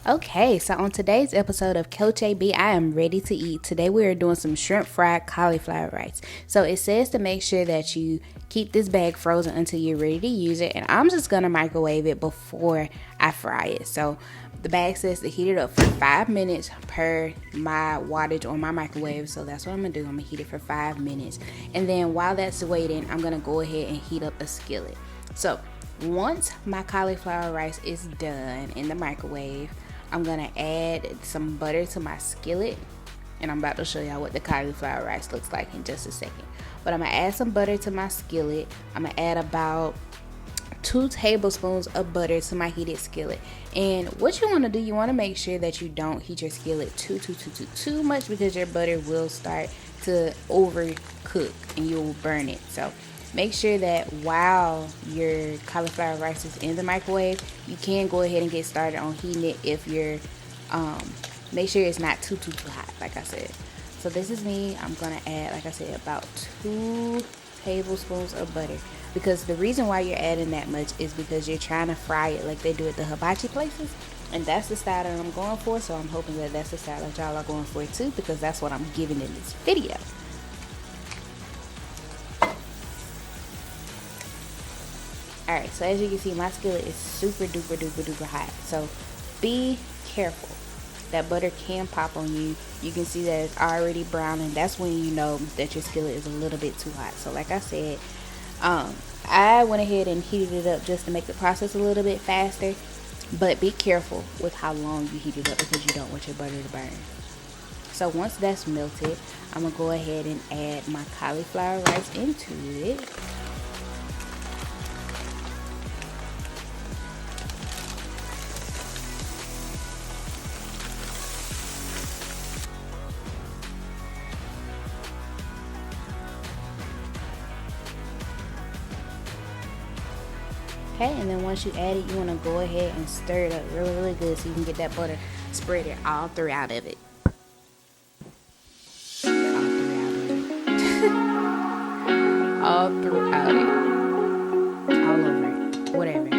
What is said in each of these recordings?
Okay, so on today's episode of Coach AB, I am ready to eat. Today we are doing some shrimp fried cauliflower rice. So it says to make sure that you keep this bag frozen until you're ready to use it. And I'm just going to microwave it before I fry it. So the bag says to heat it up for 5 minutes per my wattage on my microwave. So that's what I'm going to do. I'm going to heat it for 5 minutes. And then while that's waiting, I'm going to go ahead and heat up a skillet. So once my cauliflower rice is done in the microwave, I'm gonna add some butter to my skillet, and I'm about to show y'all what the cauliflower rice looks like in just a second. But I'm gonna add some butter to my skillet. I'm gonna add about 2 tablespoons of butter to my heated skillet. And what you want to do, you want to make sure that you don't heat your skillet too much, because your butter will start to overcook and you'll burn it. So make sure that while your cauliflower rice is in the microwave, you can go ahead and get started on heating it if you're, make sure it's not too hot, like I said. So this is me. I'm going to add, like I said, about 2 tablespoons of butter. Because the reason why you're adding that much is because you're trying to fry it like they do at the hibachi places. And that's the style that I'm going for. So I'm hoping that that's the style that y'all are going for too, because that's what I'm giving in this video. Alright, so as you can see, my skillet is super duper hot. So be careful. That butter can pop on you. You can see that it's already brown, and that's when you know that your skillet is a little bit too hot. So like I said, I went ahead and heated it up just to make the process a little bit faster. But be careful with how long you heat it up, because you don't want your butter to burn. So once that's melted, I'm going to go ahead and add my cauliflower rice into it. Okay, and then once you add it, you want to go ahead and stir it up really good so you can get that butter spread it all throughout of it. All throughout it. All over it. Whatever.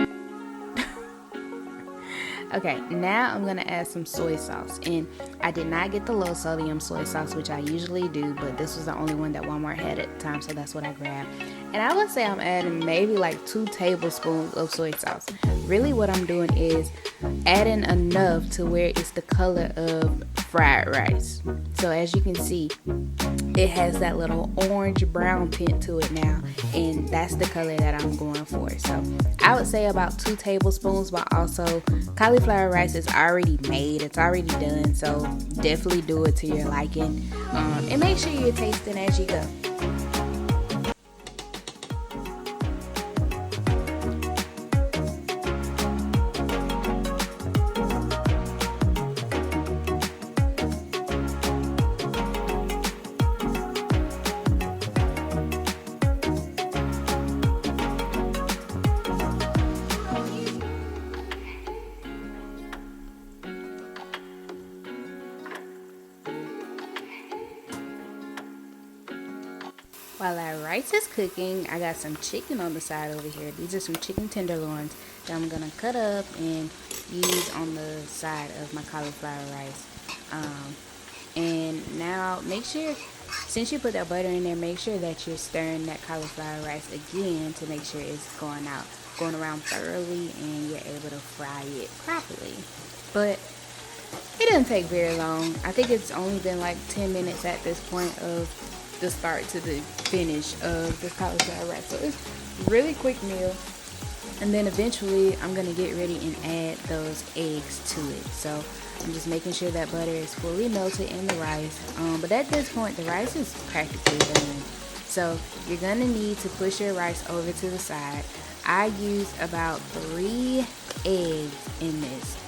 Okay, now I'm going to add some soy sauce. And I did not get the low sodium soy sauce, which I usually do, but this was the only one that Walmart had at the time, so that's what I grabbed. And I would say I'm adding maybe like 2 tablespoons of soy sauce. Really what I'm doing is adding enough to where it's the color of fried rice. So as you can see, it has that little orange brown tint to it now, and that's the color that I'm going for. So I would say about 2 tablespoons, but also cauliflower rice is already made, it's already done, so definitely do it to your liking, and make sure you're tasting as you go. While our rice is cooking, I got some chicken on the side over here. These are some chicken tenderloins that I'm going to cut up and use on the side of my cauliflower rice. And now make sure, since you put that butter in there, make sure that you're stirring that cauliflower rice again to make sure it's going around thoroughly and you're able to fry it properly. But it doesn't take very long. I think it's only been like 10 minutes at this point of the start to the finish of the cauliflower rice. So it's a really quick meal. And then eventually I'm going to get ready and add those eggs to it. So I'm just making sure that butter is fully melted in the rice. But at this point, the rice is practically done. So you're going to need to push your rice over to the side. I used about 3 eggs in this.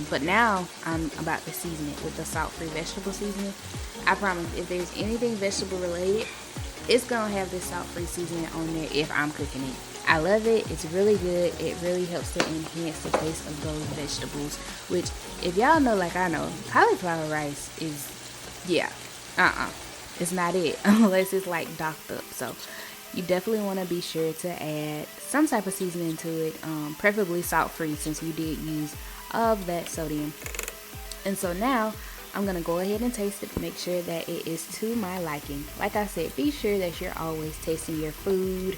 But now I'm about to season it with the salt-free vegetable seasoning. I promise, if there's anything vegetable related, it's going to have this salt-free seasoning on there if I'm cooking it. I love it. It's really good. It really helps to enhance the taste of those vegetables, which, if y'all know like I know, cauliflower rice is, it's not it unless it's like docked up. So you definitely want to be sure to add some type of seasoning to it, preferably salt-free, since we did use all of that sodium. And so now I'm gonna go ahead and taste it to make sure that it is to my liking. Like I said, be sure that you're always tasting your food.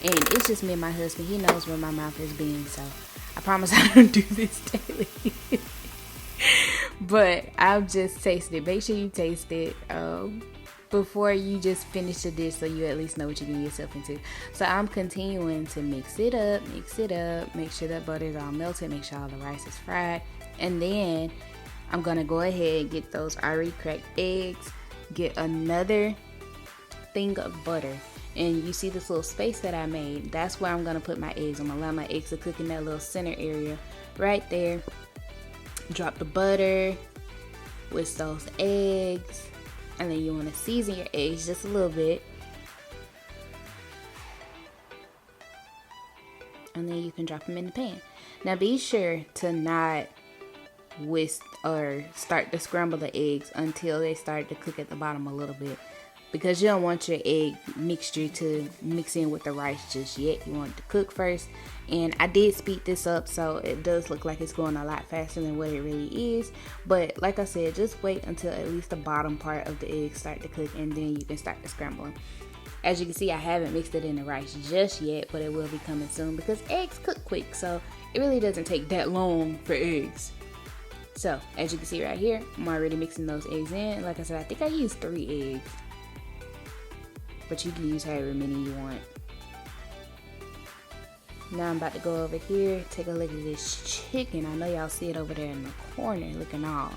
And it's just me and my husband. He knows where my mouth is being, so I promise I don't do this daily. But I'll just taste it. Make sure you taste it before you just finish the dish, so you at least know what you're getting yourself into. So I'm continuing to mix it up, make sure that butter is all melted, make sure all the rice is fried. And then I'm gonna go ahead and get those already cracked eggs, get another thing of butter. And you see this little space that I made? That's where I'm gonna put my eggs. I'm gonna allow my eggs to cook in that little center area right there. Drop the butter with those eggs. And then you want to season your eggs just a little bit. And then you can drop them in the pan. Now be sure to not whisk or start to scramble the eggs until they start to cook at the bottom a little bit. Because you don't want your egg mixture to mix in with the rice just yet. You want it to cook first. And I did speed this up, so it does look like it's going a lot faster than what it really is. But like I said, just wait until at least the bottom part of the eggs start to cook, and then you can start to scramble them. As you can see, I haven't mixed it in the rice just yet, but it will be coming soon because eggs cook quick. So it really doesn't take that long for eggs. So as you can see right here, I'm already mixing those eggs in. Like I said, I think I used 3 eggs. But you can use however many you want. Now I'm about to go over here, take a look at this chicken. I know y'all see it over there in the corner looking all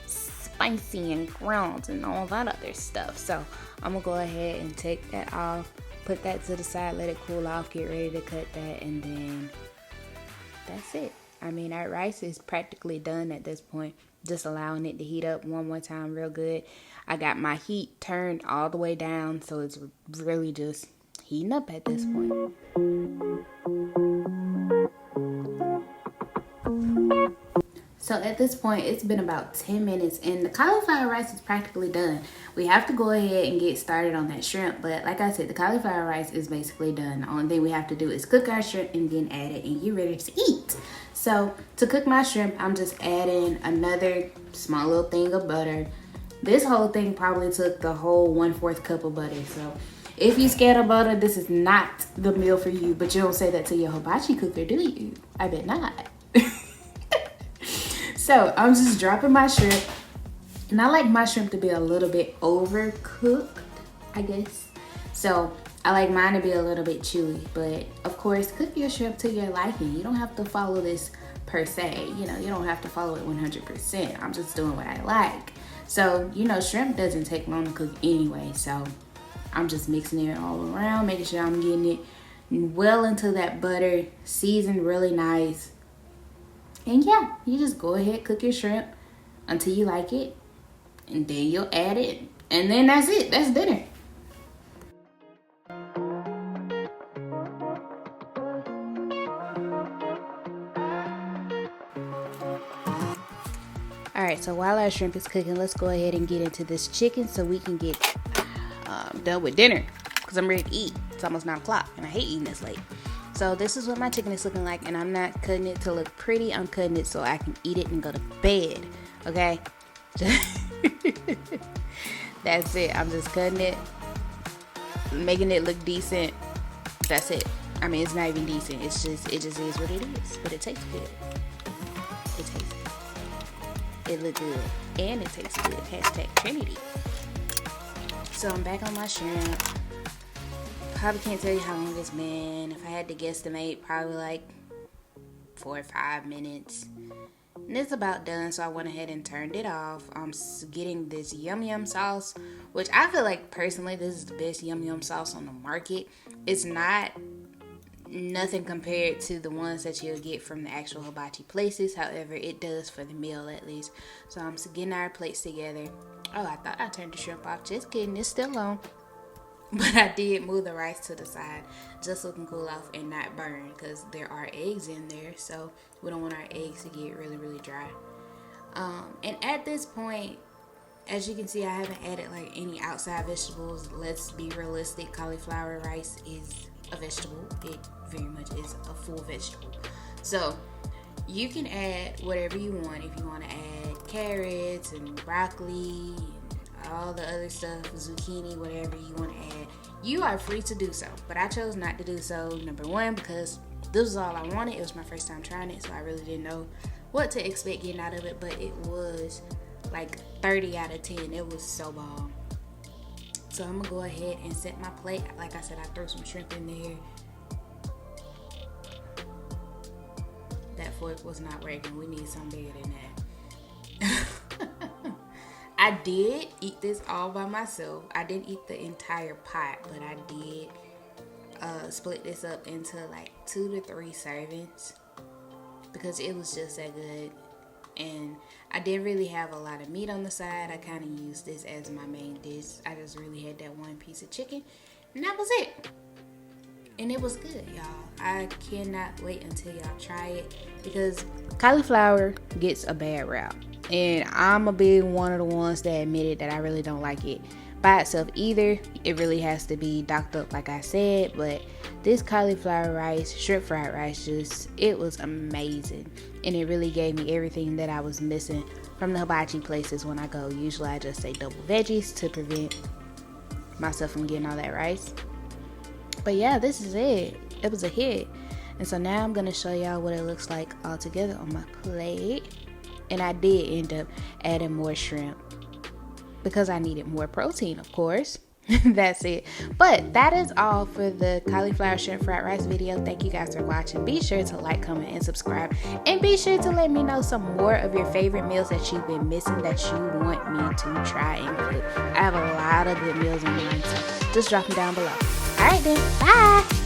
spicy and grilled and all that other stuff. So I'm gonna go ahead and take that off, put that to the side, let it cool off, get ready to cut that, and then that's it. I mean, our rice is practically done at this point. Just allowing it to heat up one more time real good. I got my heat turned all the way down, so it's really just heating up at this point. So at this point, it's been about 10 minutes and the cauliflower rice is practically done. We have to go ahead and get started on that shrimp, but like I said, the cauliflower rice is basically done. The only thing we have to do is cook our shrimp and then add it and get ready to eat. So to cook my shrimp, I'm just adding another small little thing of butter. This whole thing probably took the whole 1/4 cup of butter. So if you're scared of butter, this is not the meal for you. But you don't say that to your hibachi cooker, do you? I bet not. So I'm just dropping my shrimp. And I like my shrimp to be a little bit overcooked, I guess. So I like mine to be a little bit chewy. But of course, cook your shrimp to your liking. You don't have to follow this per se. You know, you don't have to follow it 100%. I'm just doing what I like. So, you know, shrimp doesn't take long to cook anyway. So I'm just mixing it all around, making sure I'm getting it well into that butter, seasoned really nice. And yeah, you just go ahead, cook your shrimp until you like it. And then you'll add it. And then that's it. That's dinner. Alright, so while our shrimp is cooking, let's go ahead and get into this chicken so we can get done with dinner. Because I'm ready to eat. It's almost 9 o'clock and I hate eating this late. So this is what my chicken is looking like, and I'm not cutting it to look pretty. I'm cutting it so I can eat it and go to bed. Okay? That's it. I'm just cutting it, making it look decent. That's it. I mean, it's not even decent. It just is what it is. But it tastes good. It tastes good. It looks good. And it tastes good. Hashtag Trinity. So I'm back on my shrimp. Probably can't tell you how long it's been. If I had to guesstimate, probably like 4 or 5 minutes. And it's about done, so I went ahead and turned it off. I'm getting this yum yum sauce, which I feel like personally this is the best yum yum sauce on the market. It's not nothing compared to the ones that you'll get from the actual hibachi places. However, it does for the meal at least. So I'm getting our plates together. Oh, I thought I turned the shrimp off. Just kidding, it's still on. But I did move the rice to the side just so it can cool off and not burn, because there are eggs in there, so we don't want our eggs to get really, really dry. And at this point, as you can see, I haven't added like any outside vegetables. Let's be realistic. Cauliflower rice is a vegetable. It very much is a full vegetable. So you can add whatever you want. If you want to add carrots and broccoli and all the other stuff, zucchini, whatever you want to add, you are free to do so. But I chose not to do so, number one, because this was all I wanted. It was my first time trying it, so I really didn't know what to expect getting out of it, but it was like 30 out of 10. It was so bomb. So I'm gonna go ahead and set my plate. Like I said, I threw some shrimp in there. That fork was not working. We need something bigger than that. I did eat this all by myself. I didn't eat the entire pot, but I did split this up into like 2 to 3 servings because it was just that good. And I didn't really have a lot of meat on the side. I kind of used this as my main dish. I just really had that one piece of chicken, and that was it. And it was good, y'all. I cannot wait until y'all try it because cauliflower gets a bad rap. And I'm a big one of the ones that admitted that I really don't like it by itself either. It really has to be docked up, like I said. But this cauliflower rice, shrimp fried rice, it was amazing. And it really gave me everything that I was missing from the hibachi places when I go. Usually I just say double veggies to prevent myself from getting all that rice. But yeah, this is it. It was a hit. And so now I'm going to show y'all what it looks like all together on my plate. And I did end up adding more shrimp because I needed more protein, of course. That's it. But that is all for the cauliflower shrimp fried rice video. Thank you guys for watching. Be sure to like, comment, and subscribe. And be sure to let me know some more of your favorite meals that you've been missing that you want me to try and cook. I have a lot of good meals in mind, so just drop them down below. All right then, bye.